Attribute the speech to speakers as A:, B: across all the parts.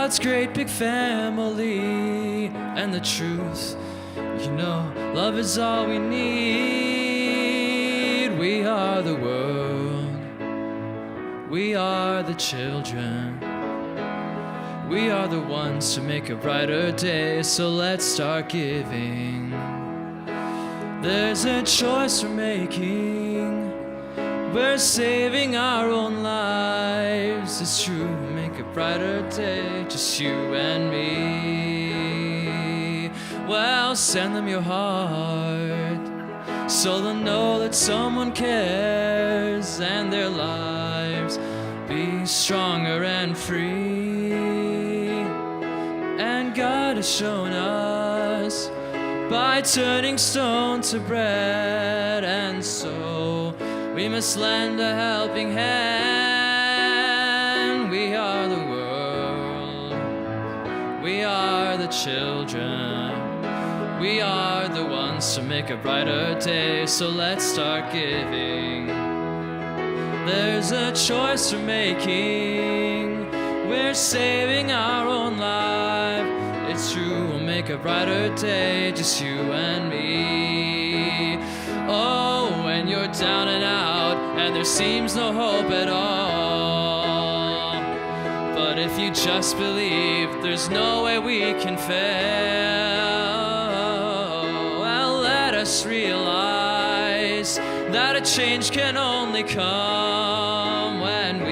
A: God's great big family, and the truth, you know, love is all we need. We are the world, we are the children, we are the ones to make a brighter day, so let's start giving. There's a choice we're making, we're saving our own lives. It's true, make a brighter day, just you and me. Well, send them your heart, so they'll know that someone cares, and their lives be stronger and free. And God has shown us by turning stone to bread, and so we must lend a helping hand. We are the world, we are the children, we are the ones to make a brighter day, so let's start giving. There's a choice we're making, we're saving our own life. It's true, we'll make a brighter day, just you and me. Oh, when you're down and out and there seems no hope at all, but if you just believe, there's no way we can fail. Well, let us realize that a change can only come when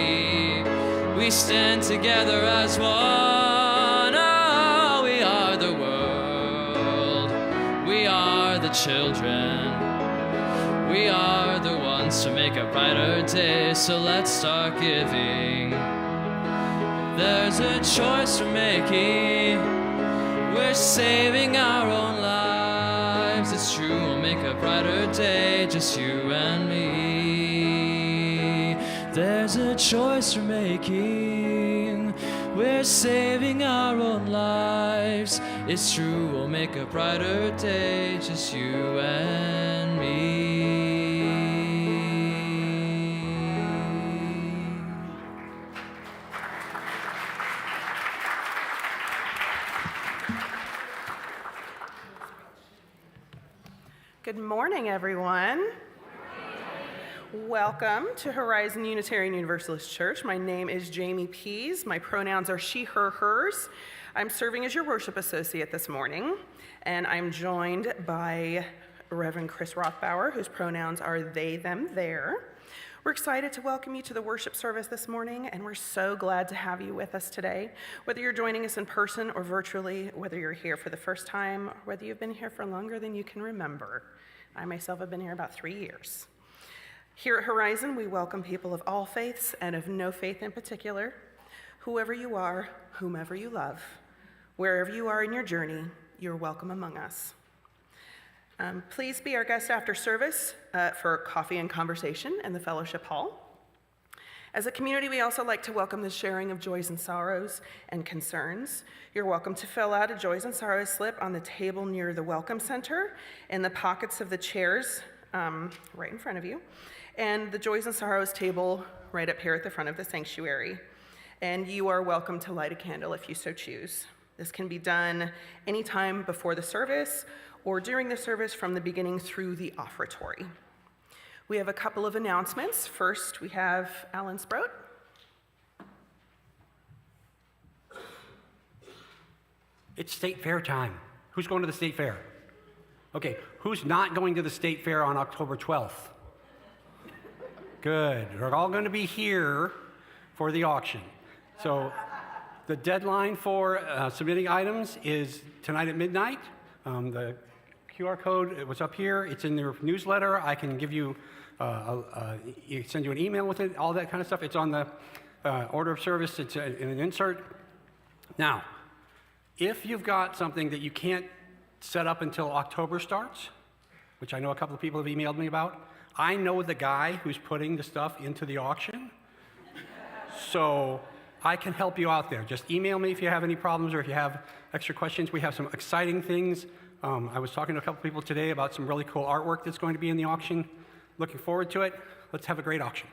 A: we stand together as one. Oh, we are the world, we are the children, we are the ones to make a brighter day, so let's start giving. There's a choice we're making, we're saving our own lives. It's true, we'll make a brighter day, just you and me. There's a choice we're making, we're saving our own lives. It's true, we'll make a brighter day, just you and me.
B: Good morning, everyone. Welcome to Horizon Unitarian Universalist Church. My name is Jamie Pease. My pronouns are she, her, hers. I'm serving as your worship associate this morning, and I'm joined by Reverend Chris Rothbauer, whose pronouns are they, them, their. We're excited to welcome you to the worship service this morning, and we're so glad to have you with us today. Whether you're joining us in person or virtually, whether you're here for the first time, or whether you've been here for longer than you can remember. I myself have been here about 3 years. Here at Horizon, we welcome people of all faiths and of no faith in particular. Whoever you are, whomever you love, wherever you are in your journey, you're welcome among us. Please be our guest after service for coffee and conversation in the fellowship hall. As a community, we also like to welcome the sharing of joys and sorrows and concerns. You're welcome to fill out a joys and sorrows slip on the table near the Welcome Center, in the pockets of the chairs right in front of you, and the joys and sorrows table right up here at the front of the sanctuary. And you are welcome to light a candle if you so choose. This can be done anytime before the service or during the service from the beginning through the offertory. We have a couple of announcements. First, we have Alan Sprout.
C: It's state fair time. Who's going to the state fair? Okay, who's not going to the state fair on October 12th? Good, we're all going to be here for the auction. So the deadline for submitting items is tonight at midnight. The QR code was up here. It's in your newsletter. I can give you, send you an email with it, all that kind of stuff. It's on the order of service. It's in an insert. Now, if you've got something that you can't set up until October starts, which I know a couple of people have emailed me about, I know the guy who's putting the stuff into the auction, so I can help you out there. Just email me if you have any problems or if you have extra questions. We have some exciting things. I was talking to a couple people today about some really cool artwork that's going to be in the auction. Looking forward to it. Let's have a great auction.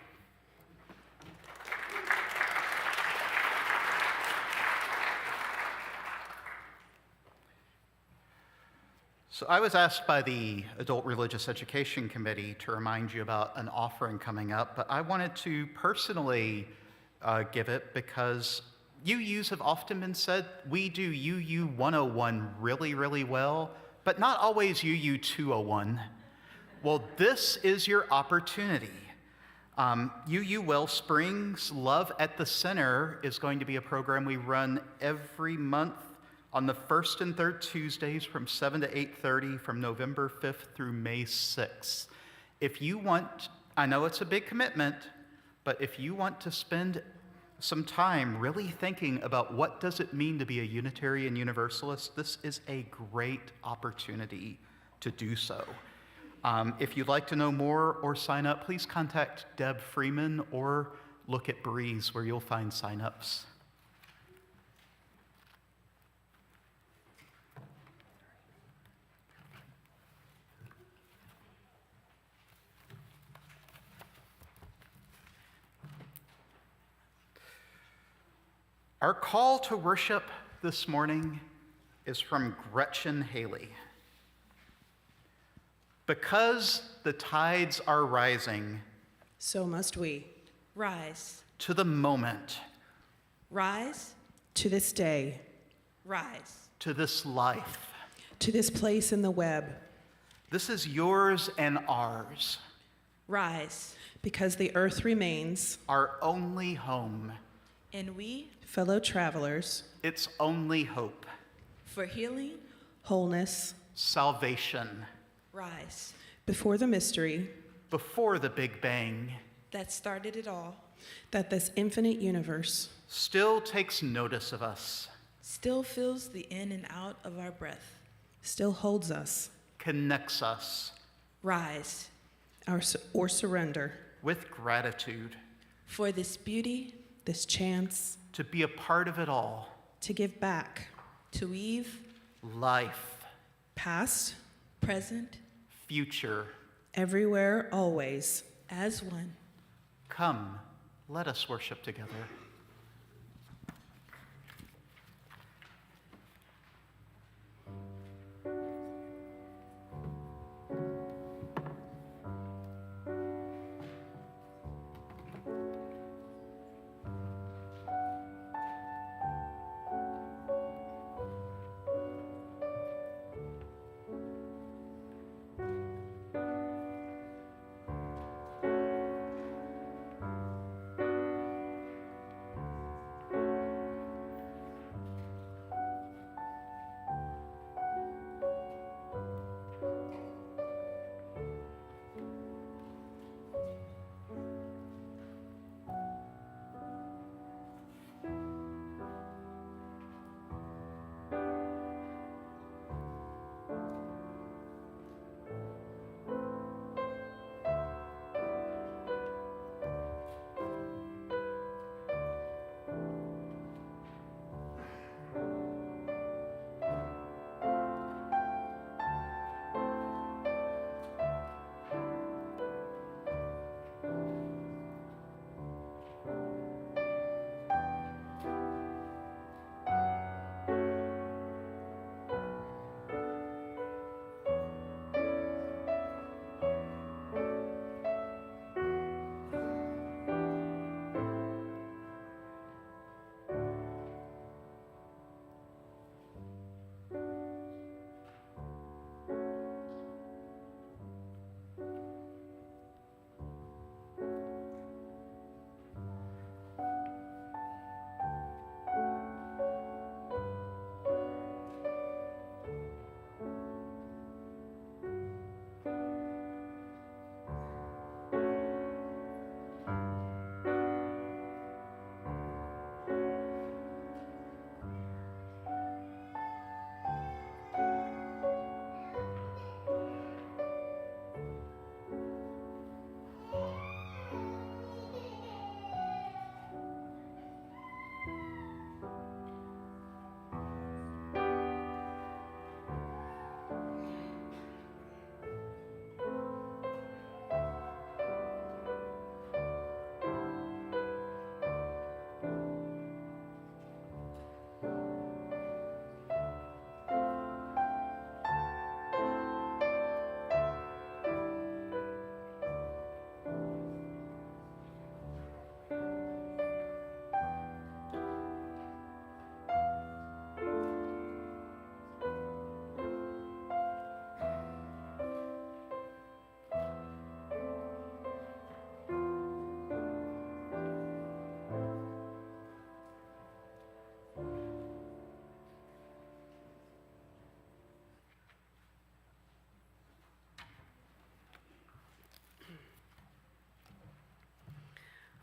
D: So I was asked by the Adult Religious Education Committee to remind you about an offering coming up, but I wanted to personally give it because UUs have often been said, we do UU 101 really, really well, but not always UU 201. Well, this is your opportunity. UU Wellsprings Love at the Center is going to be a program we run every month on the first and third Tuesdays from 7 to 8:30 from November 5th through May 6th. If you want, I know it's a big commitment, but if you want to spend some time really thinking about what does it mean to be a Unitarian Universalist, this is a great opportunity to do so. If you'd like to know more or sign up, please contact Deb Freeman or look at Breeze where you'll find sign-ups. Our call to worship this morning is from Gretchen Haley. Because the tides are rising,
B: So must we.
E: Rise,
D: to the moment,
E: rise,
B: To this day,
E: rise.
D: to this life.
B: to this place in the web,
D: This is yours and ours,
E: Rise,
B: because the earth remains,
D: our only home,
E: and we,
B: fellow travelers,
D: its only hope,
E: for healing,
B: wholeness,
D: salvation,
E: rise.
B: before the mystery
D: before the Big Bang,
E: That started it all,
B: that this infinite universe
D: still takes notice of us,
E: still feels the in and out of our breath.
B: still holds us,
D: connects us
E: Rise,
B: or surrender,
D: with gratitude
E: for this beauty,
B: this chance
D: to be a part of it all,
B: to give back,
E: to weave,
D: life,
B: past,
E: present,
D: future.
B: everywhere, always.
E: as one.
D: Come, let us worship together.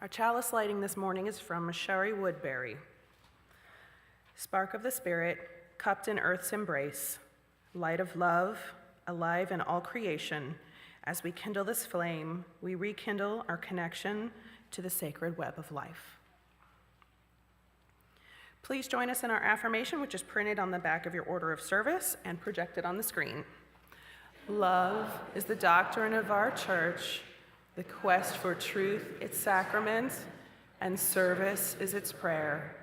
B: Our chalice lighting this morning is from Sherry Woodbury. Spark of the Spirit, cupped in earth's embrace, light of love, alive in all creation, as we kindle this flame, we rekindle our connection to the sacred web of life. Please join us in our affirmation, which is printed on the back of your order of service and projected on the screen. Love is the doctrine of our church, the quest for truth its sacrament, and service is its prayer,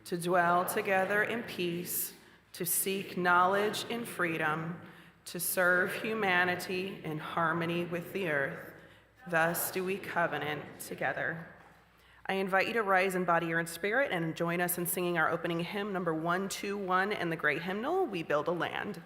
B: to dwell together in peace, to seek knowledge in freedom, to serve humanity in harmony with the earth. Thus do we covenant together. I invite you to rise in body or in spirit and join us in singing our opening hymn, number 121 in the great hymnal, We Build a Land.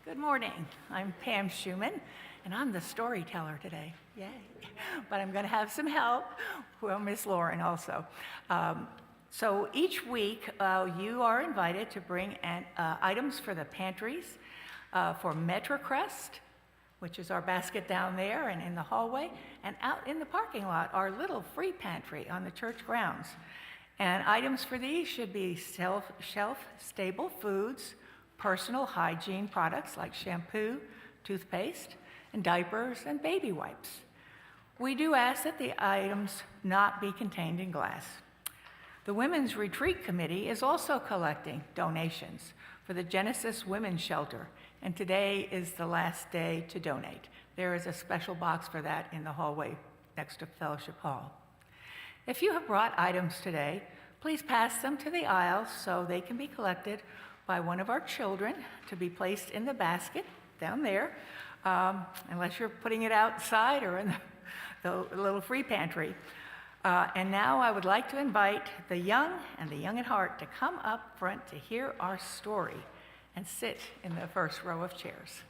F: Good morning. I'm Pam Schumann, and I'm the storyteller today. Yay. But I'm going to have some help from Miss Lauren also. So each week, you are invited to bring items for the pantries for MetroCrest, which is our basket down there and in the hallway, and out in the parking lot, our little free pantry on the church grounds. And items for these should be shelf-stable foods, personal hygiene products like shampoo, toothpaste, and diapers and baby wipes. We do ask that the items not be contained in glass. The Women's Retreat Committee is also collecting donations for the Genesis Women's Shelter, and today is the last day to donate. There is a special box for that in the hallway next to Fellowship Hall. If you have brought items today, please pass them to the aisles so they can be collected by one of our children to be placed in the basket down there, unless you're putting it outside or in the little free pantry. And now I would like to invite the young and the young at heart to come up front to hear our story and sit in the first row of chairs.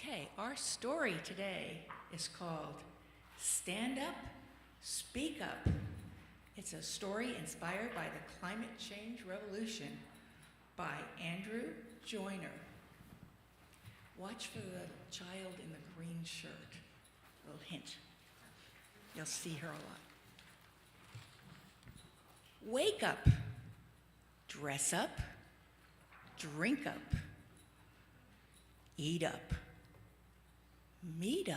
E: Okay, our story today is called Stand Up, Speak Up. It's a story inspired by the climate change revolution by Andrew Joyner. Watch for the child in the green shirt. A little hint. You'll see her a lot. Wake up, dress up, drink up, eat up, meet up.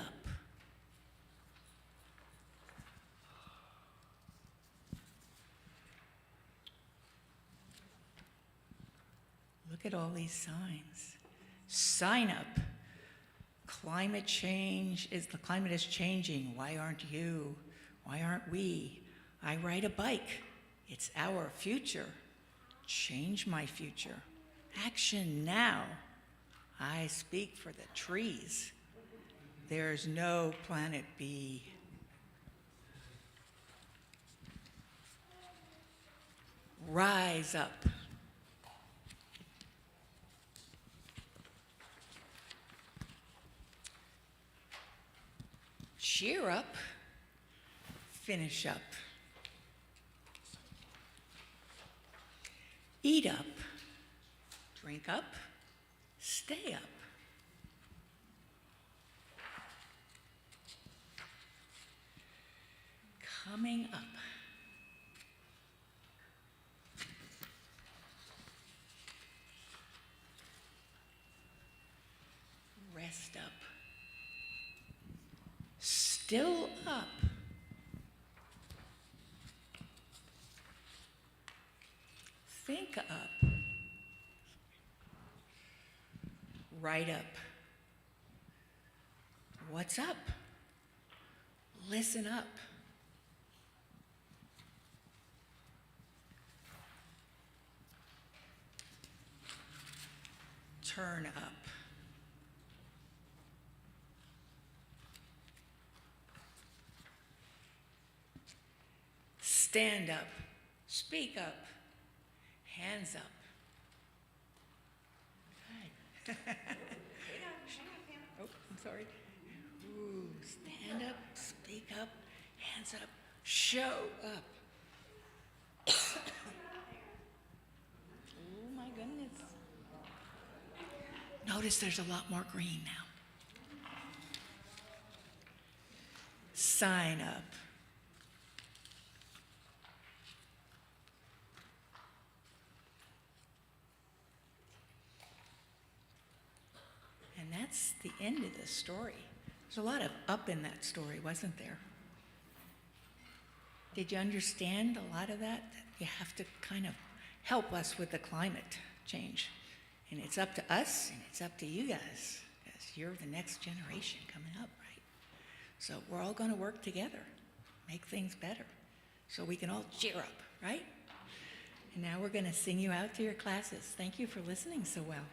E: Look at all these signs. Sign up. Climate is changing. Why aren't you? Why aren't we? I ride a bike. It's our future. Change my future. Action now. I speak for the trees. There's no planet B. Rise up. Cheer up. Finish up. Eat up. Drink up. Stay up. Coming up. Rest up. Still up. Think up. Right up. What's up? Listen up. Turn up. Stand up. Speak up. Hands up. Good. Oh, I'm sorry. Ooh, stand up, speak up, hands up, show up. Oh my goodness. Notice there's a lot more green now. Sign up. And that's the end of the story. There's a lot of up in that story, wasn't there? Did you understand a lot of that? That you have to kind of help us with the climate change. And it's up to us and it's up to you guys, because you're the next generation coming up, right? So we're all going to work together, make things better, so we can all cheer up, right? And now we're going to sing you out to your classes. Thank you for listening so well.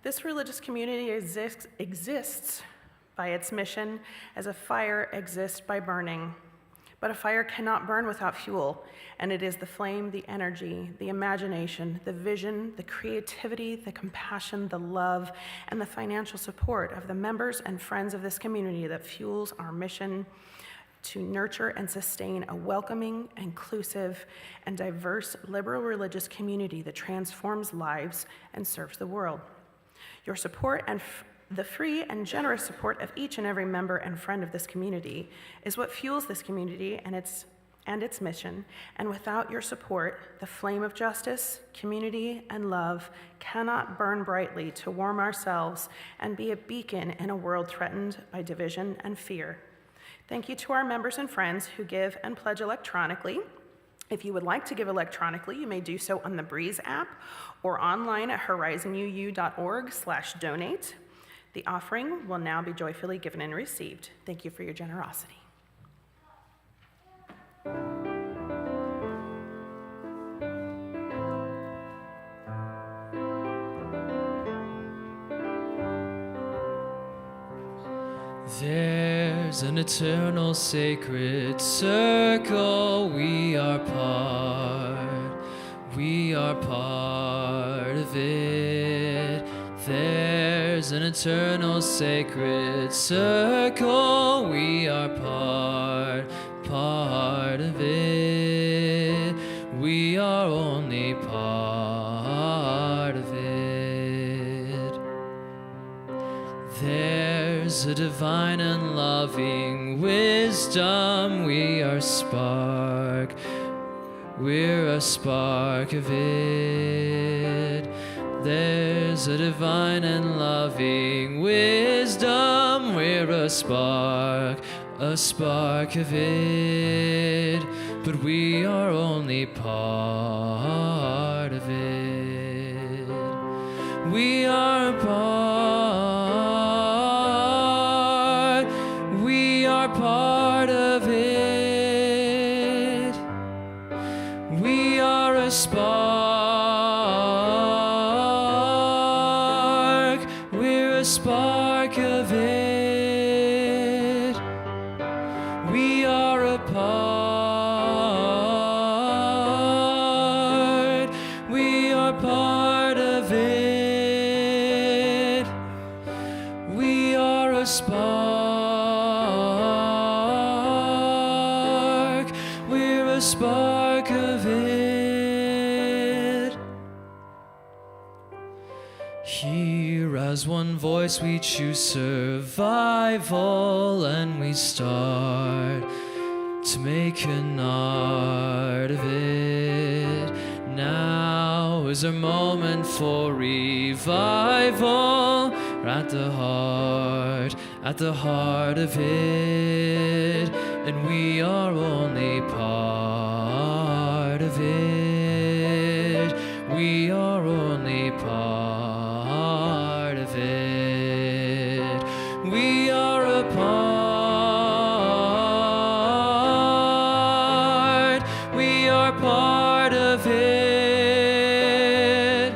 B: This religious community exists by its mission as a fire exists by burning. But a fire cannot burn without fuel, and it is the flame, the energy, the imagination, the vision, the creativity, the compassion, the love, and the financial support of the members and friends of this community that fuels our mission to nurture and sustain a welcoming, inclusive, and diverse liberal religious community that transforms lives and serves the world. Your support and the free and generous support of each and every member and friend of this community is what fuels this community and its mission. And without your support, the flame of justice, community, and love cannot burn brightly to warm ourselves and be a beacon in a world threatened by division and fear. Thank you to our members and friends who give and pledge electronically. If you would like to give electronically, you may do so on the Breeze app or online at horizonuu.org/donate. The offering will now be joyfully given and received. Thank you for your generosity.
A: There's an eternal sacred circle, we are part of it. There's an eternal sacred circle, we are part of it. We are only part of it. There's a divine and loving wisdom, we're a spark of it. There's a divine and loving wisdom, we're a spark of it, but we are only part of it. We are part of it. We are a spark, we're a spark of it. We are a part, we are part of it. We are a spark, we're a spark of it. Here as one voice we choose survival, and we start to make an art of it. Now is our moment for revival. We're at the heart of it, and we are only part of it. We are only part of it. We are a part. We are part of it.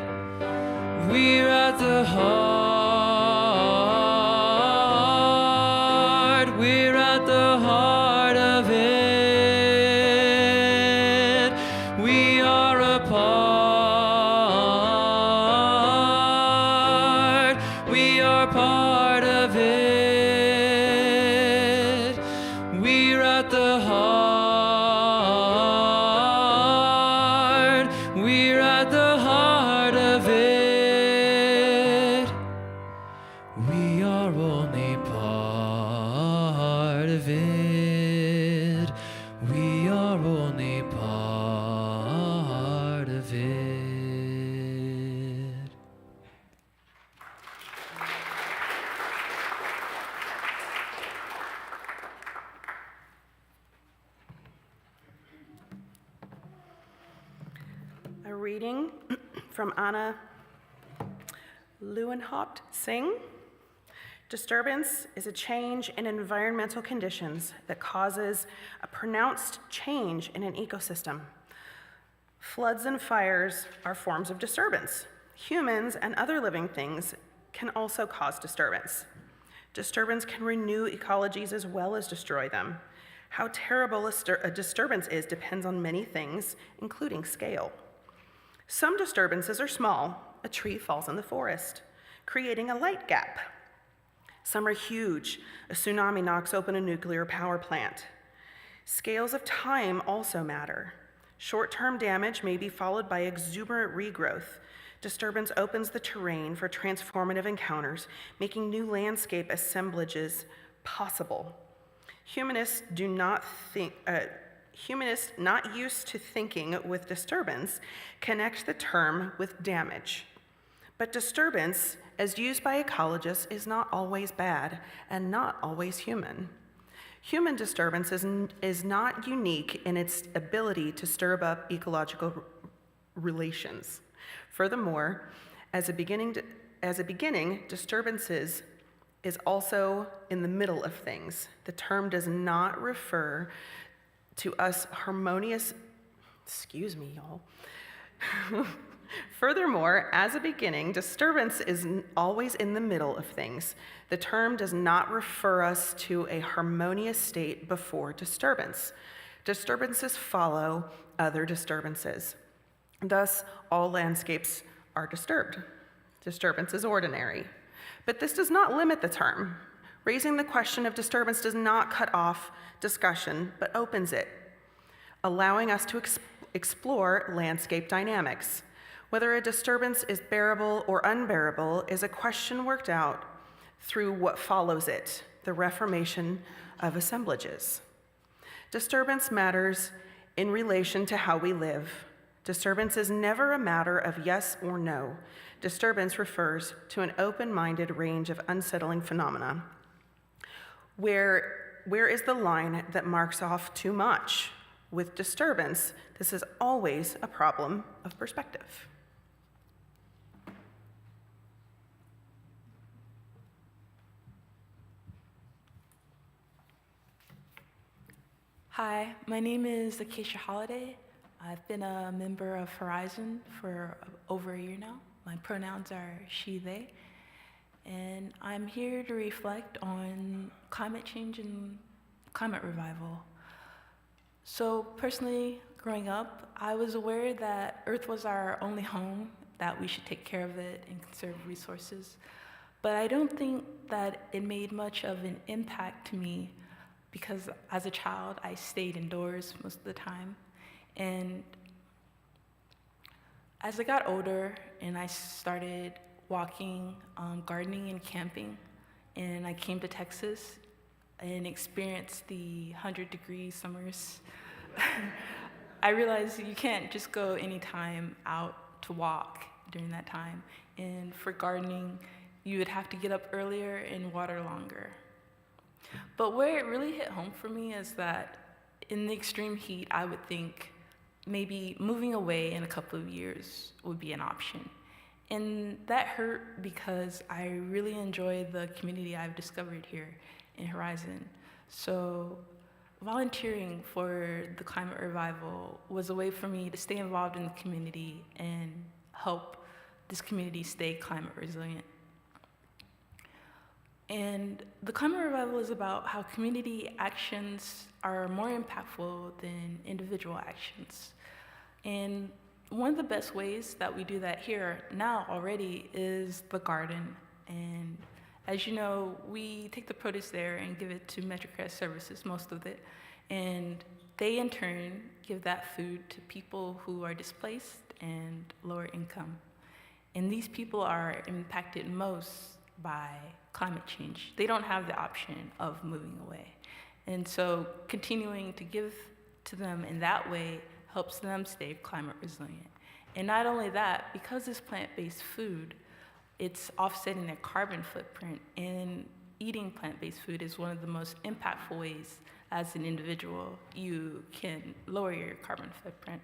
A: We're at the heart. We're at the heart of it. We are a part. We are part of it. We're at the heart. We're at the heart of it. We are only part of it. We are only part of it.
B: A reading from Anna Leuenhaupt Singh. Disturbance is a change in environmental conditions that causes a pronounced change in an ecosystem. Floods and fires are forms of disturbance. Humans and other living things can also cause disturbance. Disturbance can renew ecologies as well as destroy them. How terrible a disturbance is depends on many things, including scale. Some disturbances are small. A tree falls in the forest, creating a light gap. Some are huge. A tsunami knocks open a nuclear power plant. Scales of time also matter. Short-term damage may be followed by exuberant regrowth. Disturbance opens the terrain for transformative encounters, making new landscape assemblages possible. Humanists not used to thinking with disturbance connect the term with damage. But disturbance, as used by ecologists, is not always bad and not always human. Human disturbance is not unique in its ability to stir up ecological relations. Furthermore, as a beginning, disturbances is also in the middle of things. The term does not refer to us harmonious, excuse me, y'all. Furthermore, as a beginning, disturbance is always in the middle of things. The term does not refer us to a harmonious state before disturbance. Disturbances follow other disturbances. Thus, all landscapes are disturbed. Disturbance is ordinary. But this does not limit the term. Raising the question of disturbance does not cut off discussion, but opens it, allowing us to explore landscape dynamics. Whether a disturbance is bearable or unbearable is a question worked out through what follows it, the reformation of assemblages. Disturbance matters in relation to how we live. Disturbance is never a matter of yes or no. Disturbance refers to an open-minded range of unsettling phenomena. Where is the line that marks off too much? With disturbance, this is always a problem of perspective.
G: Hi, my name is Acacia Holiday. I've been a member of Horizon for over a year now. My pronouns are she, they. And I'm here to reflect on climate change and climate revival. So personally, growing up, I was aware that Earth was our only home, that we should take care of it and conserve resources. But I don't think that it made much of an impact to me because as a child, I stayed indoors most of the time. And as I got older and I started walking, gardening, and camping, and I came to Texas and experienced the 100-degree summers, I realized you can't just go anytime out to walk during that time. And for gardening, you would have to get up earlier and water longer. But where it really hit home for me is that in the extreme heat, I would think maybe moving away in a couple of years would be an option. And that hurt because I really enjoy the community I've discovered here in Horizon. So volunteering for the climate revival was a way for me to stay involved in the community and help this community stay climate resilient. And the climate revival is about how community actions are more impactful than individual actions. And one of the best ways that we do that here now already is the garden. And as you know, we take the produce there and give it to MetroCrest Services, most of it. And they in turn give that food to people who are displaced and lower income. And these people are impacted most by climate change. They don't have the option of moving away. And so continuing to give to them in that way helps them stay climate resilient. And not only that, because it's plant-based food, it's offsetting their carbon footprint, and eating plant-based food is one of the most impactful ways as an individual you can lower your carbon footprint.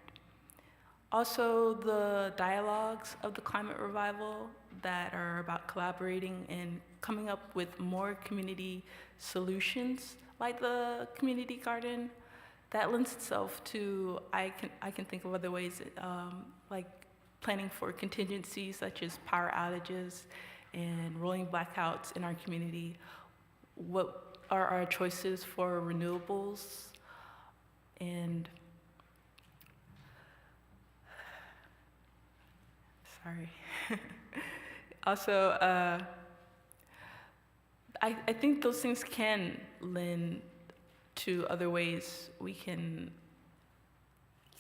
G: Also, the dialogues of the climate revival that are about collaborating and coming up with more community solutions, like the community garden, that lends itself to, I can think of other ways, like planning for contingencies such as power outages and rolling blackouts in our community, what are our choices for renewables, and sorry. Also, I think those things can lend to other ways we can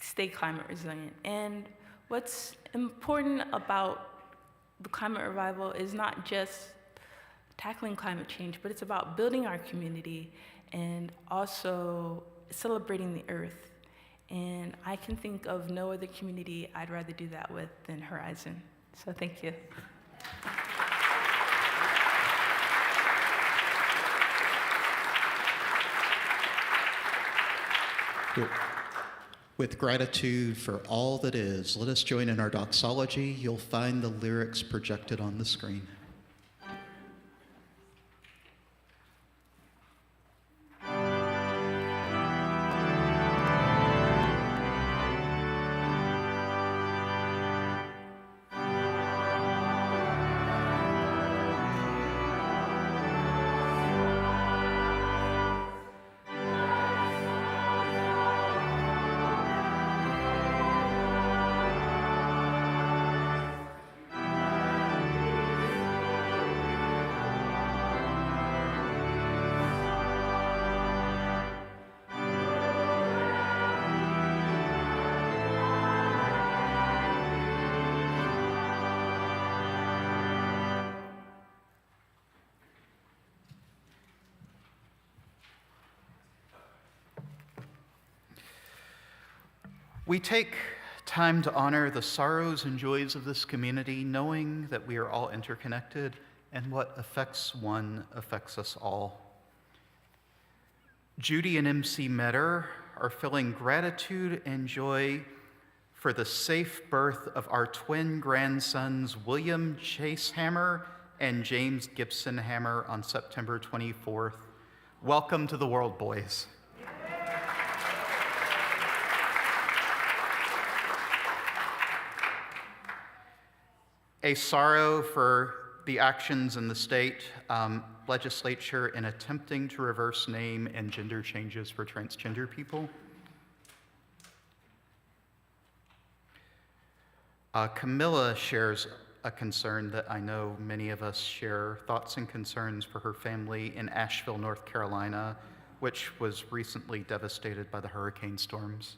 G: stay climate resilient. And what's important about the climate revival is not just tackling climate change, but it's about building our community and also celebrating the earth. And I can think of no other community I'd rather do that with than Horizon. So thank you.
H: With gratitude for all that is, let us join in our doxology. You'll find the lyrics projected on the screen.
D: We take time to honor the sorrows and joys of this community, knowing that we are all interconnected and what affects one affects us all. Judy and MC Metter are feeling gratitude and joy for the safe birth of our twin grandsons, William Chase Hammer and James Gibson Hammer, on September 24th. Welcome to the world, boys. A sorrow for the actions in the state legislature in attempting to reverse name and gender changes for transgender people. Camilla shares a concern that I know many of us share, thoughts and concerns for her family in Asheville, North Carolina, which was recently devastated by the hurricane storms.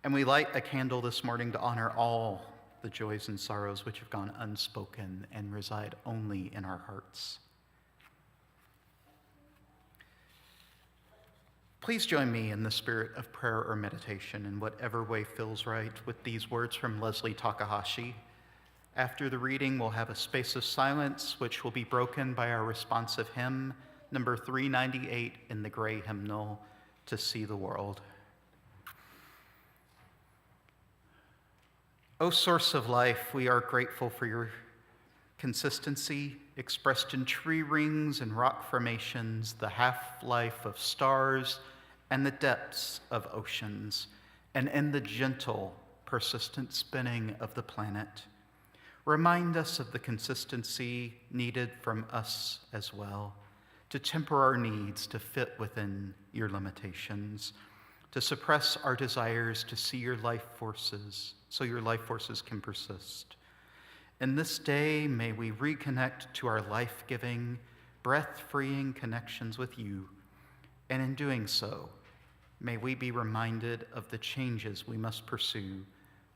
D: And we light a candle this morning to honor all the joys and sorrows which have gone unspoken and reside only in our hearts. Please join me in the spirit of prayer or meditation in whatever way feels right with these words from Leslie Takahashi. After the reading, we'll have a space of silence, which will be broken by our responsive hymn, number 398 in the gray hymnal, "To See the World." O source of life, we are grateful for your consistency expressed in tree rings and rock formations, the half-life of stars, and the depths of oceans, and in the gentle, persistent spinning of the planet. Remind us of the consistency needed from us as well, to temper our needs to fit within your limitations, to suppress our desires to see your life forces, so your life forces can persist. In this day, may we reconnect to our life-giving, breath-freeing connections with you, and in doing so, may we be reminded of the changes we must pursue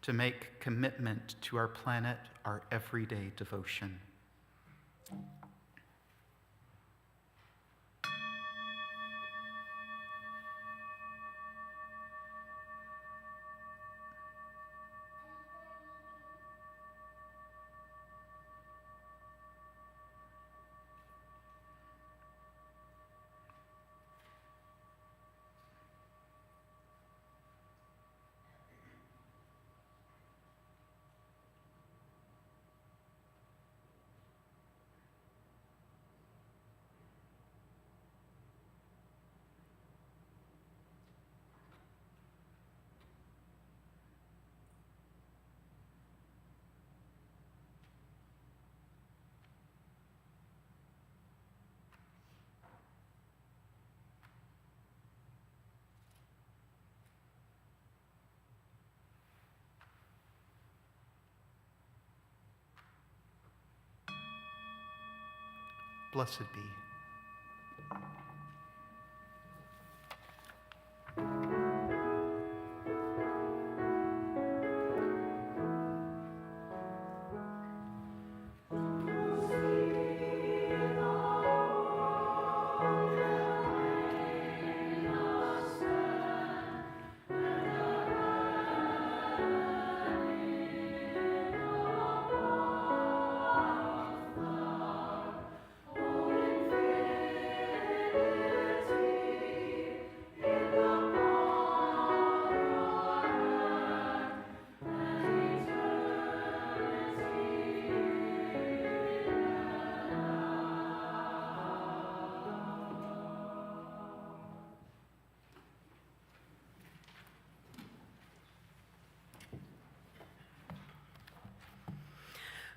D: to make commitment to our planet our everyday devotion. Blessed be.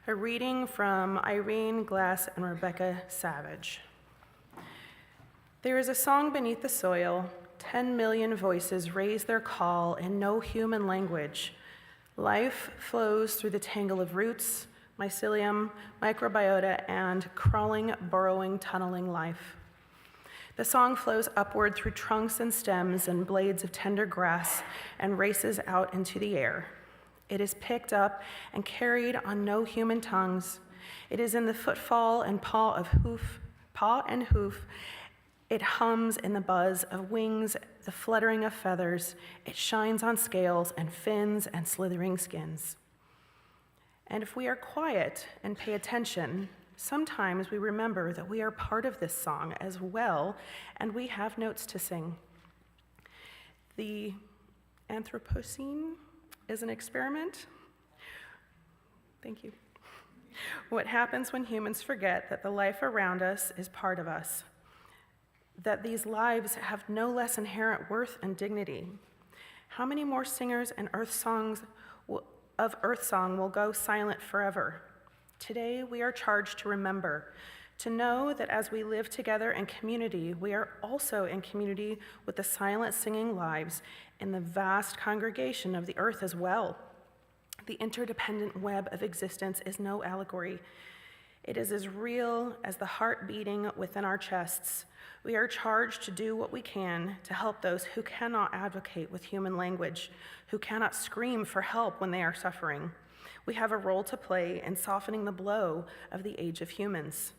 B: A reading from Irene Glass and Rebecca Savage. There is a song beneath the soil. 10 million voices raise their call in no human language. Life flows through the tangle of roots, mycelium, microbiota, and crawling, burrowing, tunneling life. The song flows upward through trunks and stems and blades of tender grass and races out into the air. It is picked up and carried on no human tongues. It is in the footfall and paw and hoof. It hums in the buzz of wings, the fluttering of feathers. It shines on scales and fins and slithering skins. And if we are quiet and pay attention, sometimes we remember that we are part of this song as well, and we have notes to sing. The Anthropocene is an experiment. Thank you. What happens when humans forget that the life around us is part of us, that these lives have no less inherent worth and dignity? How many more singers and Earth Song will go silent forever? Today, we are charged to remember, to know that as we live together in community, we are also in community with the silent singing lives in the vast congregation of the earth as well. The interdependent web of existence is no allegory. It is as real as the heart beating within our chests. We are charged to do what we can to help those who cannot advocate with human language, who cannot scream for help when they are suffering. We have a role to play in softening the blow of the age of humans.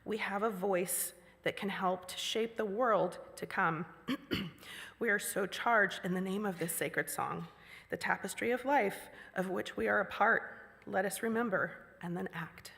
B: We have a voice that can help to shape the world to come. We are so charged in the name of this sacred song, the tapestry of life of which we are a part. Let us remember and then act.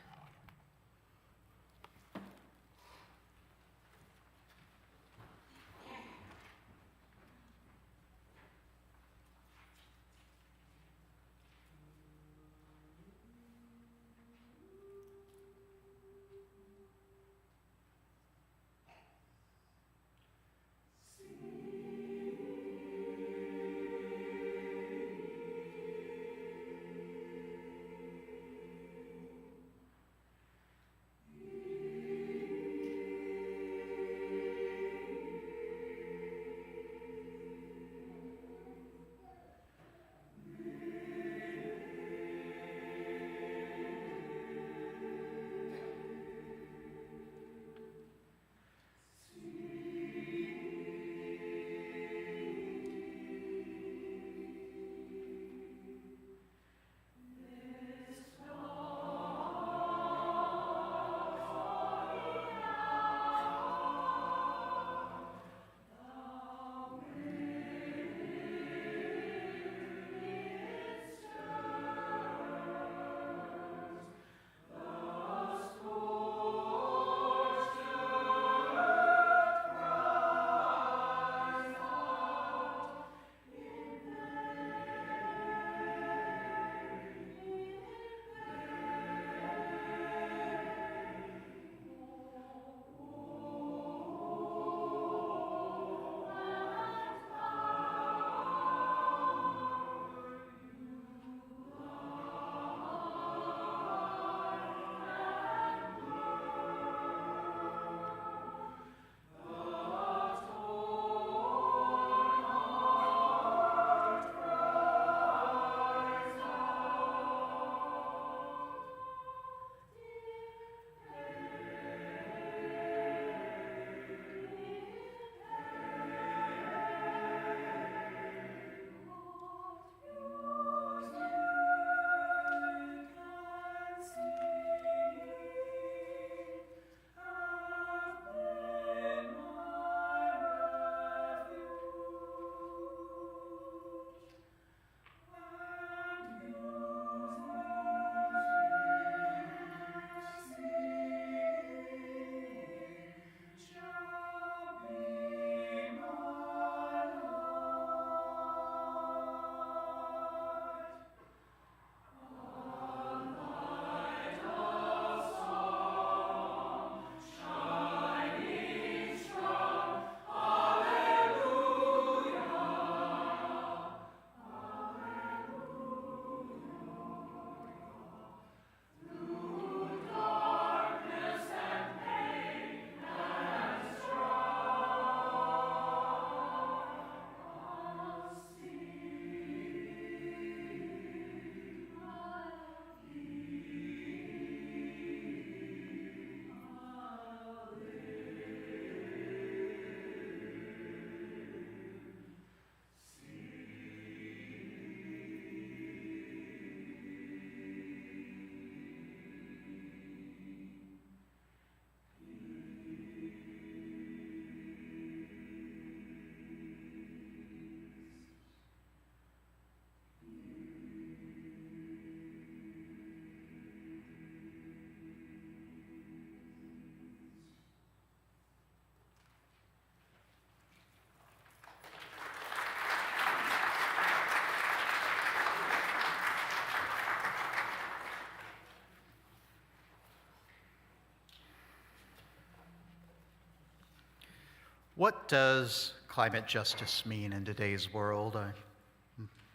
D: What does climate justice mean in today's world? I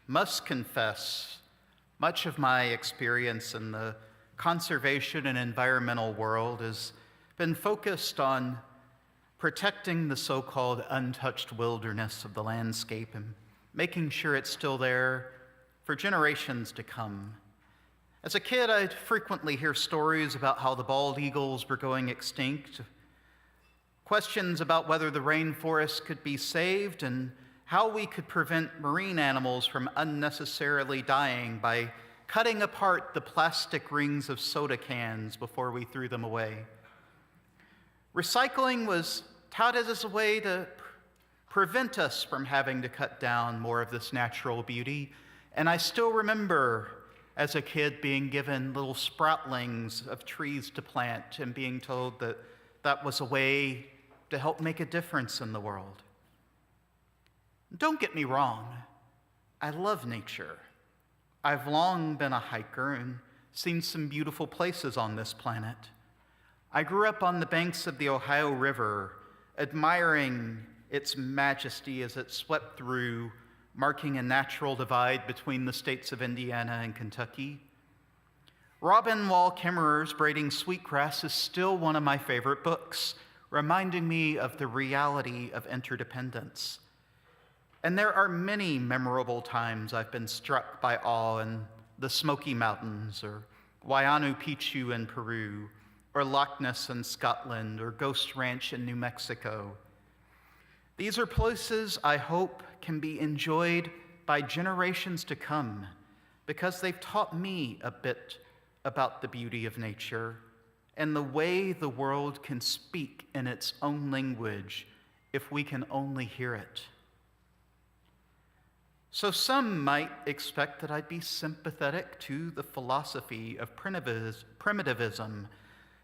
D: must confess, much of my experience in the conservation and environmental world has been focused on protecting the so-called untouched wilderness of the landscape and making sure it's still there for generations to come. As a kid, I'd frequently hear stories about how the bald eagles were going extinct, questions about whether the rainforest could be saved, and how we could prevent marine animals from unnecessarily dying by cutting apart the plastic rings of soda cans before we threw them away. Recycling was touted as a way to prevent us from having to cut down more of this natural beauty, and I still remember as a kid being given little sproutlings of trees to plant and being told that that was a way to help make a difference in the world. Don't get me wrong, I love nature. I've long been a hiker and seen some beautiful places on this planet. I grew up on the banks of the Ohio River, admiring its majesty as it swept through, marking a natural divide between the states of Indiana and Kentucky. Robin Wall Kimmerer's Braiding Sweetgrass is still one of my favorite books, reminding me of the reality of interdependence. And there are many memorable times I've been struck by awe in the Smoky Mountains, or Huayna Picchu in Peru, or Loch Ness in Scotland, or Ghost Ranch in New Mexico. These are places I hope can be enjoyed by generations to come, because they've taught me a bit about the beauty of nature and the way the world can speak in its own language if we can only hear it. So some might expect that I'd be sympathetic to the philosophy of primitivism,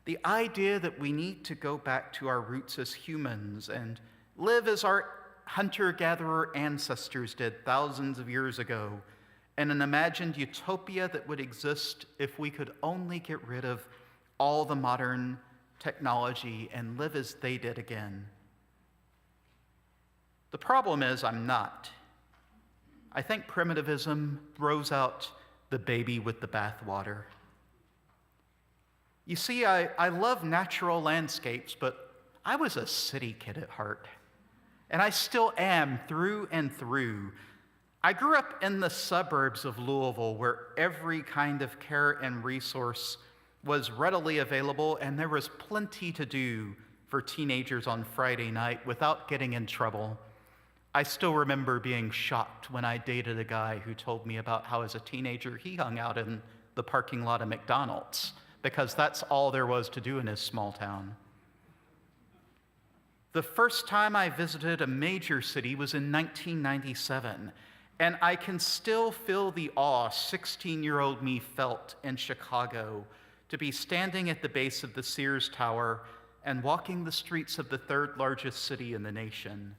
D: the idea that we need to go back to our roots as humans and live as our hunter-gatherer ancestors did thousands of years ago, in an imagined utopia that would exist if we could only get rid of all the modern technology and live as they did again. The problem is I'm not. I think primitivism throws out the baby with the bathwater. You see, I love natural landscapes, but I was a city kid at heart, and I still am through and through. I grew up in the suburbs of Louisville, where every kind of care and resource was readily available, and there was plenty to do for teenagers on Friday night without getting in trouble. I still remember being shocked when I dated a guy who told me about how as a teenager he hung out in the parking lot of McDonald's because that's all there was to do in his small town. The first time I visited a major city was in 1997, and I can still feel the awe 16-year-old me felt in Chicago to be standing at the base of the Sears Tower and walking the streets of the third largest city in the nation.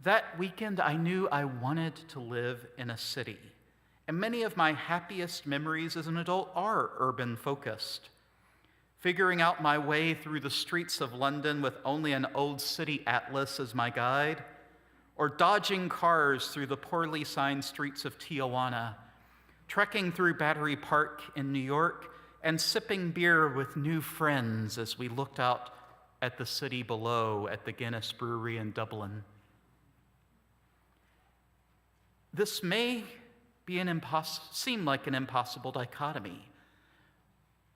D: That weekend, I knew I wanted to live in a city, and many of my happiest memories as an adult are urban-focused. Figuring out my way through the streets of London with only an old city atlas as my guide, or dodging cars through the poorly signed streets of Tijuana, trekking through Battery Park in New York, and sipping beer with new friends as we looked out at the city below at the Guinness Brewery in Dublin. This may be seem like an impossible dichotomy,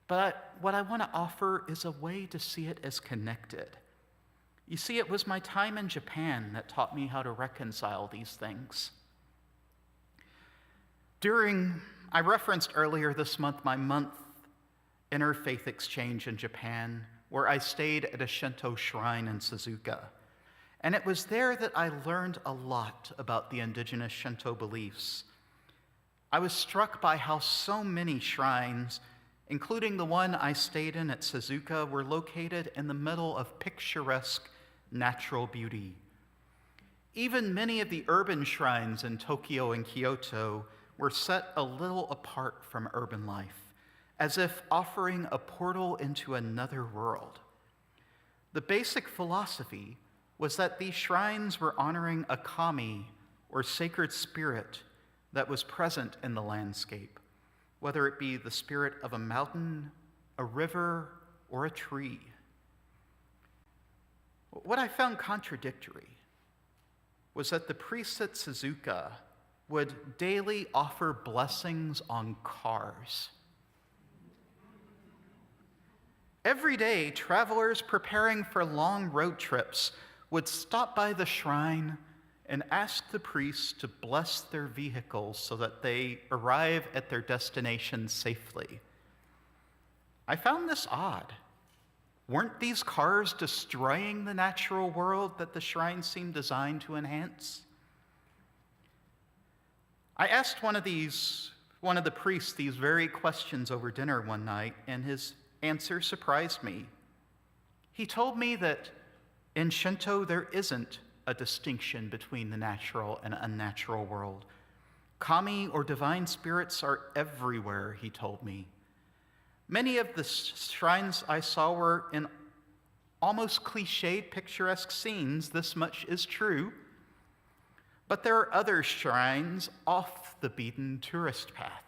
D: but what I want to offer is a way to see it as connected. You see, it was my time in Japan that taught me how to reconcile these things. I referenced earlier this month my month interfaith exchange in Japan, where I stayed at a Shinto shrine in Suzuka. And it was there that I learned a lot about the indigenous Shinto beliefs. I was struck by how so many shrines, including the one I stayed in at Suzuka, were located in the middle of picturesque natural beauty. Even many of the urban shrines in Tokyo and Kyoto were set a little apart from urban life, as if offering a portal into another world. The basic philosophy was that these shrines were honoring a kami, or sacred spirit, that was present in the landscape, whether it be the spirit of a mountain, a river, or a tree. What I found contradictory was that the priests at Suzuka would daily offer blessings on cars. Every day, travelers preparing for long road trips would stop by the shrine and ask the priests to bless their vehicles so that they arrive at their destination safely. I found this odd. Weren't these cars destroying the natural world that the shrine seemed designed to enhance? I asked one of the priests these very questions over dinner one night, and his answer surprised me. He told me that in Shinto there isn't a distinction between the natural and unnatural world. Kami, or divine spirits, are everywhere, he told me. Many of the shrines I saw were in almost cliched, picturesque scenes. This much is true. But there are other shrines off the beaten tourist path.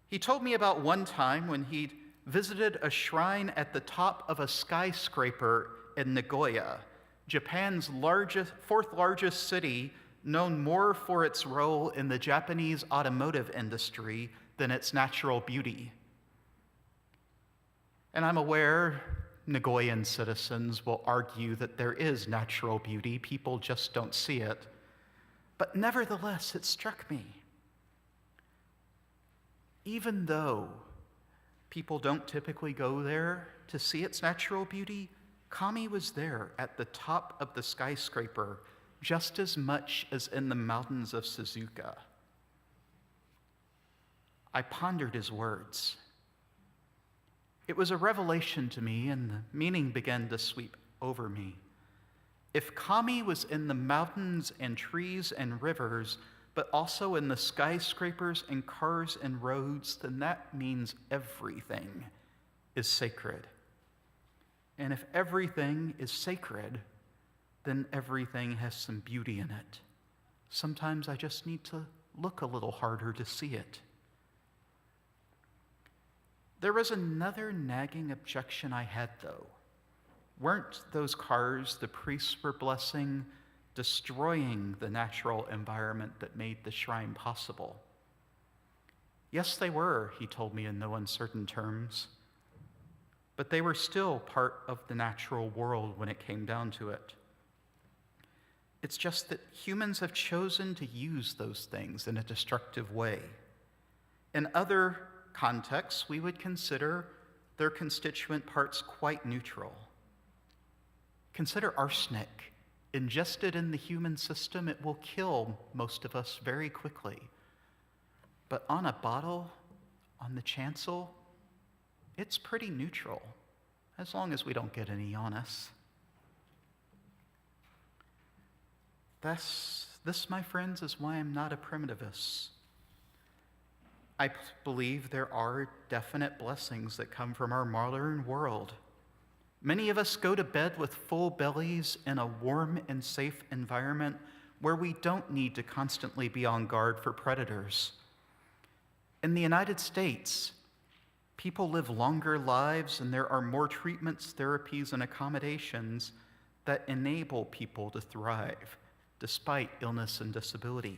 D: He told me about one time when he'd visited a shrine at the top of a skyscraper in Nagoya, Japan's fourth largest city, known more for its role in the Japanese automotive industry than its natural beauty. And I'm aware Nagoyan citizens will argue that there is natural beauty, people just don't see it. But nevertheless, it struck me. Even though people don't typically go there to see its natural beauty, Kami was there at the top of the skyscraper just as much as in the mountains of Suzuka. I pondered his words. It was a revelation to me, and the meaning began to sweep over me. If Kami was in the mountains and trees and rivers, but also in the skyscrapers and cars and roads, then that means everything is sacred. And if everything is sacred, then everything has some beauty in it. Sometimes I just need to look a little harder to see it. There was another nagging objection I had, though. Weren't those cars the priests were blessing destroying the natural environment that made the shrine possible? Yes, they were, he told me in no uncertain terms. But they were still part of the natural world when it came down to it. It's just that humans have chosen to use those things in a destructive way. In other contexts, we would consider their constituent parts quite neutral. Consider arsenic. Ingested in the human system, it will kill most of us very quickly. But on a bottle, on the chancel, it's pretty neutral, as long as we don't get any on us. This, my friends, is why I'm not a primitivist. I believe there are definite blessings that come from our modern world. Many of us go to bed with full bellies in a warm and safe environment where we don't need to constantly be on guard for predators. In the United States, people live longer lives, and there are more treatments, therapies, and accommodations that enable people to thrive despite illness and disability.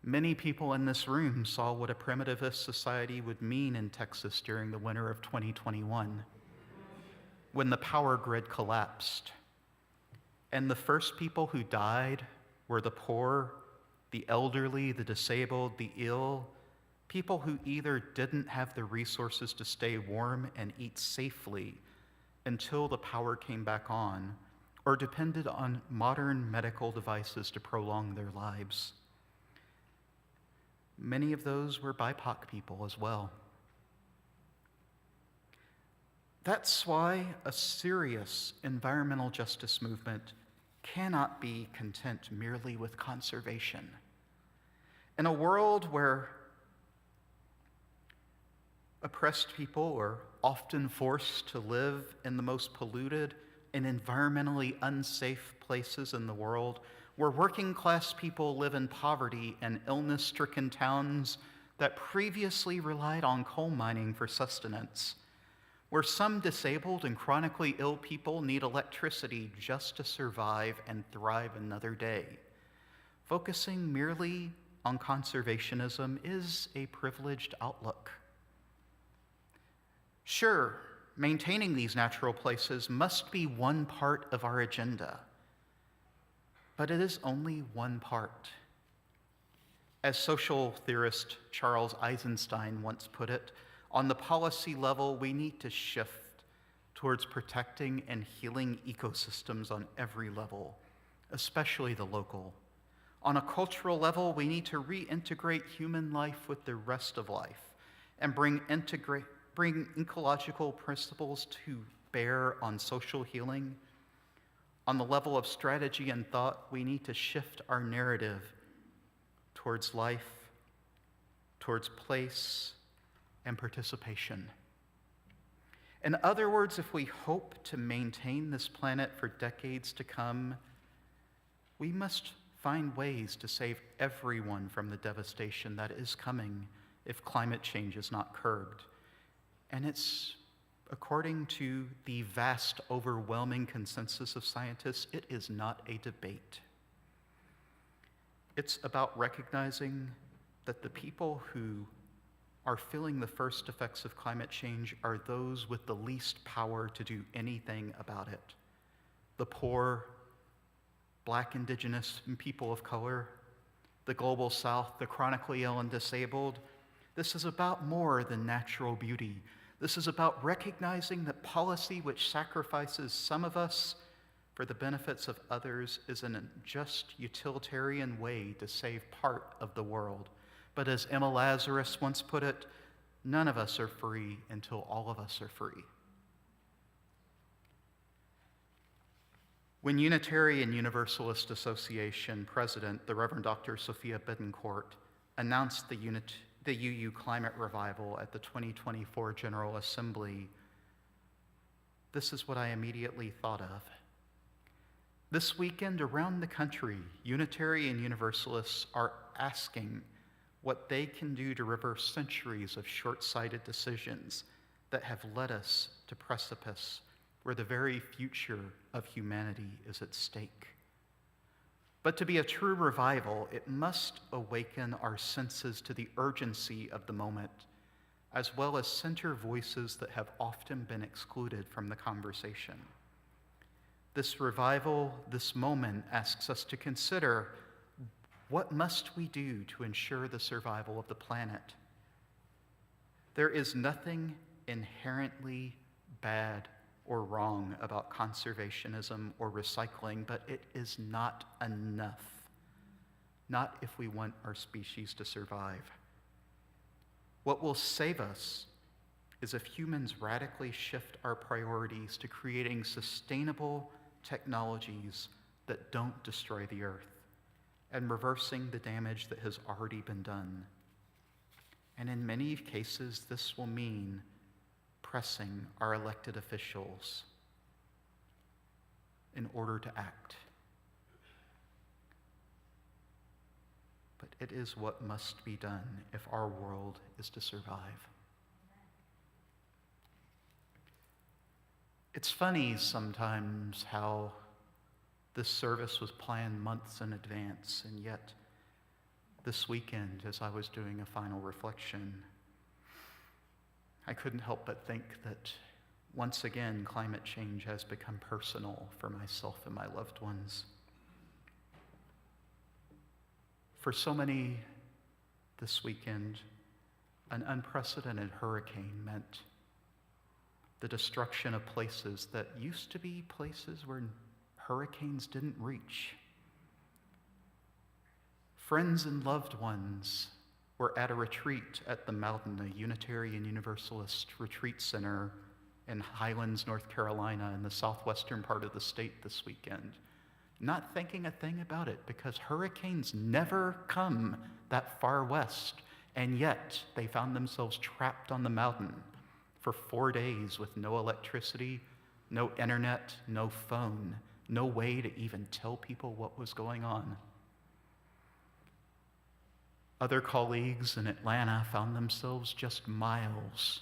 D: Many people in this room saw what a primitivist society would mean in Texas during the winter of 2021, when the power grid collapsed. And the first people who died were the poor, the elderly, the disabled, the ill, people who either didn't have the resources to stay warm and eat safely until the power came back on, or depended on modern medical devices to prolong their lives. Many of those were BIPOC people as well. That's why a serious environmental justice movement cannot be content merely with conservation. In a world where Oppressed people are often forced to live in the most polluted and environmentally unsafe places in the world, where working class people live in poverty and illness-stricken towns that previously relied on coal mining for sustenance, where some disabled and chronically ill people need electricity just to survive and thrive another day. Focusing merely on conservationism is a privileged outlook. Sure, maintaining these natural places must be one part of our agenda, but it is only one part. As social theorist Charles Eisenstein once put it, on the policy level, we need to shift towards protecting and healing ecosystems on every level, especially the local. On a cultural level, we need to reintegrate human life with the rest of life and bring ecological principles to bear on social healing. On the level of strategy and thought, we need to shift our narrative towards life, towards place, and participation. In other words, if we hope to maintain this planet for decades to come, we must find ways to save everyone from the devastation that is coming if climate change is not curbed. And it's, according to the vast, overwhelming consensus of scientists, it is not a debate. It's about recognizing that the people who are feeling the first effects of climate change are those with the least power to do anything about it. The poor, Black, Indigenous, and people of color, the global South, the chronically ill and disabled. This is about more than natural beauty. This is about recognizing that policy which sacrifices some of us for the benefits of others is an unjust utilitarian way to save part of the world. But as Emma Lazarus once put it, none of us are free until all of us are free. When Unitarian Universalist Association President, the Reverend Dr. Sophia Bedencourt, announced the UU Climate Revival at the 2024 General Assembly, this is what I immediately thought of. This weekend around the country, Unitarian Universalists are asking what they can do to reverse centuries of short-sighted decisions that have led us to precipice where the very future of humanity is at stake. But to be a true revival, it must awaken our senses to the urgency of the moment, as well as center voices that have often been excluded from the conversation. This revival, this moment, asks us to consider what must we do to ensure the survival of the planet. There is nothing inherently bad or wrong about conservationism or recycling, but it is not enough. Not if we want our species to survive. What will save us is if humans radically shift our priorities to creating sustainable technologies that don't destroy the earth and reversing the damage that has already been done. And in many cases, this will mean pressing our elected officials in order to act. But it is what must be done if our world is to survive. It's funny sometimes how this service was planned months in advance, and yet this weekend, as I was doing a final reflection, I couldn't help but think that once again, climate change has become personal for myself and my loved ones. For so many this weekend, an unprecedented hurricane meant the destruction of places that used to be places where hurricanes didn't reach. Friends and loved ones were at a retreat at the Mountain, a Unitarian Universalist retreat center in Highlands, North Carolina, in the southwestern part of the state this weekend, not thinking a thing about it because hurricanes never come that far west. And yet, they found themselves trapped on the mountain for 4 days with no electricity, no internet, no phone, no way to even tell people what was going on. Other colleagues in Atlanta found themselves just miles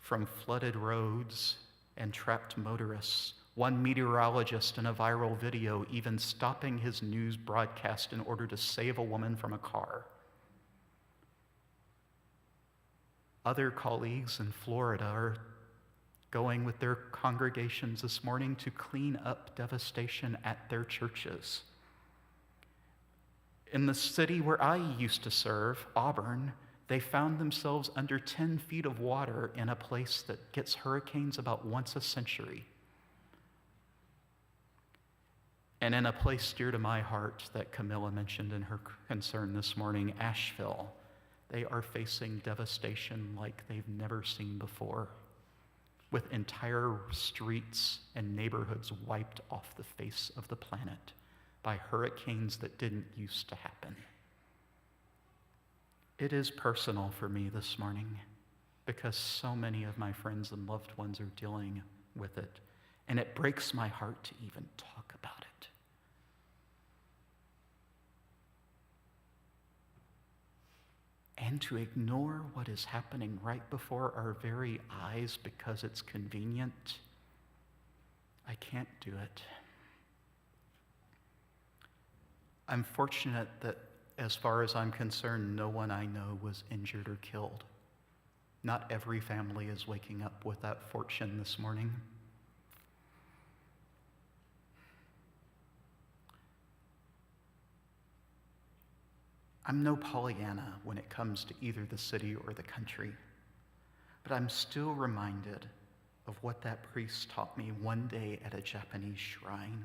D: from flooded roads and trapped motorists. One meteorologist in a viral video even stopping his news broadcast in order to save a woman from a car. Other colleagues in Florida are going with their congregations this morning to clean up devastation at their churches. In the city where I used to serve, Auburn, they found themselves under 10 feet of water in a place that gets hurricanes about once a century. And in a place dear to my heart that Camilla mentioned in her concern this morning, Asheville, they are facing devastation like they've never seen before, with entire streets and neighborhoods wiped off the face of the planet by hurricanes that didn't used to happen. It is personal for me this morning because so many of my friends and loved ones are dealing with it, and it breaks my heart to even talk about it. And to ignore what is happening right before our very eyes because it's convenient, I can't do it. I'm fortunate that, as far as I'm concerned, no one I know was injured or killed. Not every family is waking up with that fortune this morning. I'm no Pollyanna when it comes to either the city or the country, but I'm still reminded of what that priest taught me one day at a Japanese shrine.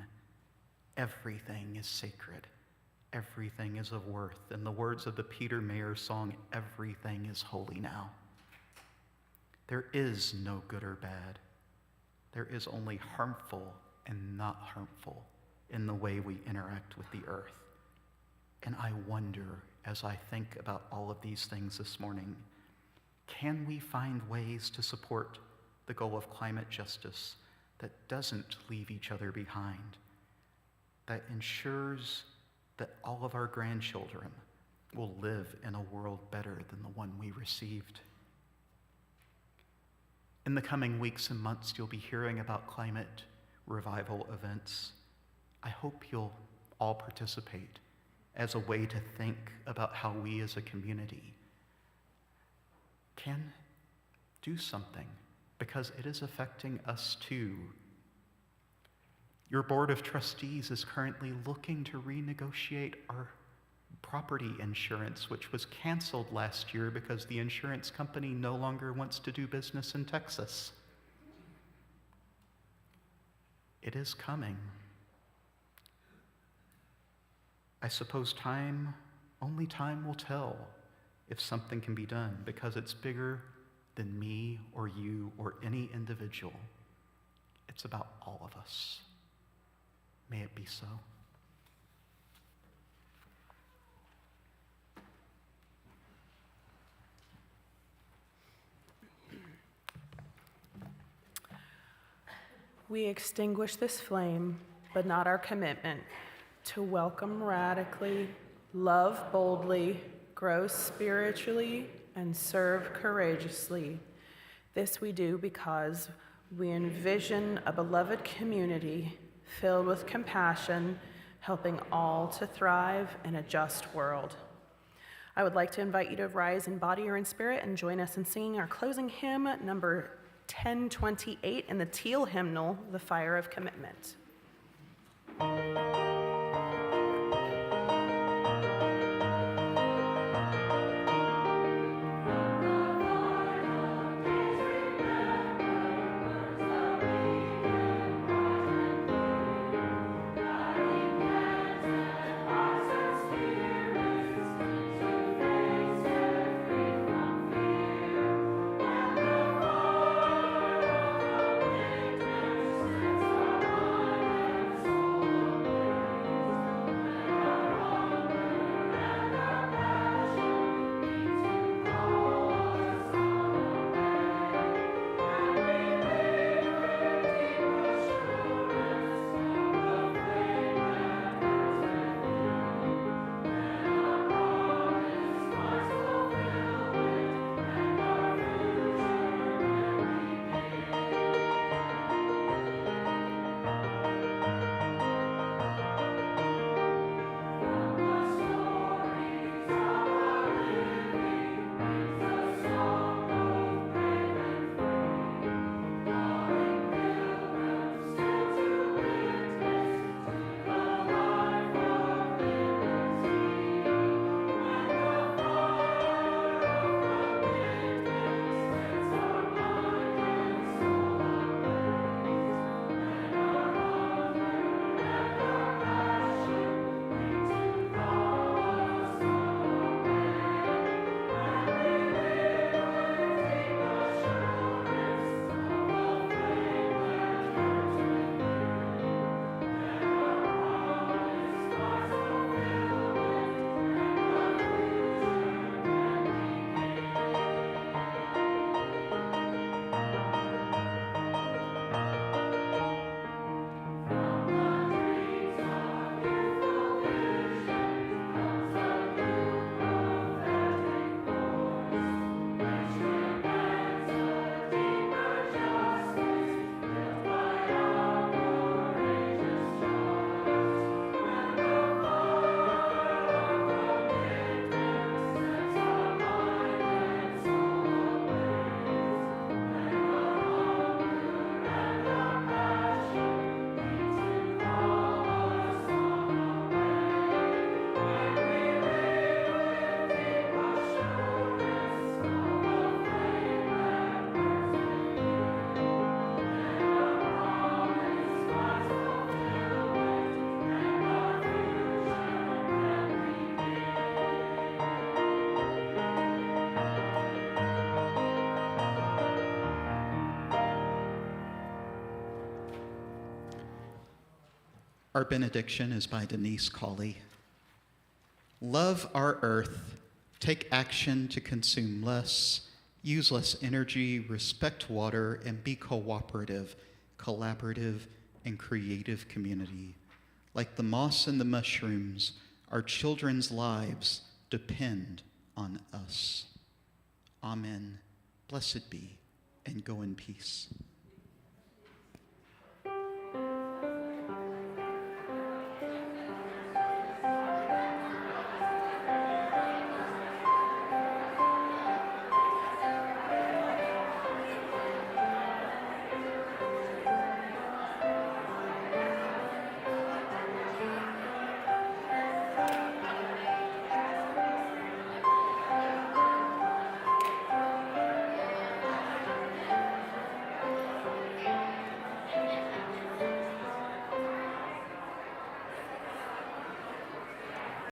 D: Everything is sacred. Everything is of worth. In the words of the Peter Mayer song, everything is holy now. There is no good or bad. There is only harmful and not harmful in the way we interact with the earth. And I wonder, as I think about all of these things this morning, can we find ways to support the goal of climate justice that doesn't leave each other behind, that ensures that all of our grandchildren will live in a world better than the one we received? In the coming weeks and months, you'll be hearing about climate revival events. I hope you'll all participate as a way to think about how we as a community can do something, because it is affecting us too. Your board of trustees is currently looking to renegotiate our property insurance, which was canceled last year because the insurance company no longer wants to do business in Texas. It is coming. I suppose only time will tell if something can be done, because it's bigger than me or you or any individual. It's about all of us. May it be so.
B: We extinguish this flame, but not our commitment to welcome radically, love boldly, grow spiritually, and serve courageously. This we do because we envision a beloved community filled with compassion, helping all to thrive in a just world. I would like to invite you to rise in body or in spirit and join us in singing our closing hymn, number 1028, in the Teal hymnal, The Fire of Commitment.
H: Our benediction is by Denise Colley. Love our earth, take action to consume less, use less energy, respect water, and be cooperative, collaborative, and creative community. Like the moss and the mushrooms, our children's lives depend on us. Amen. Blessed be, and go in peace.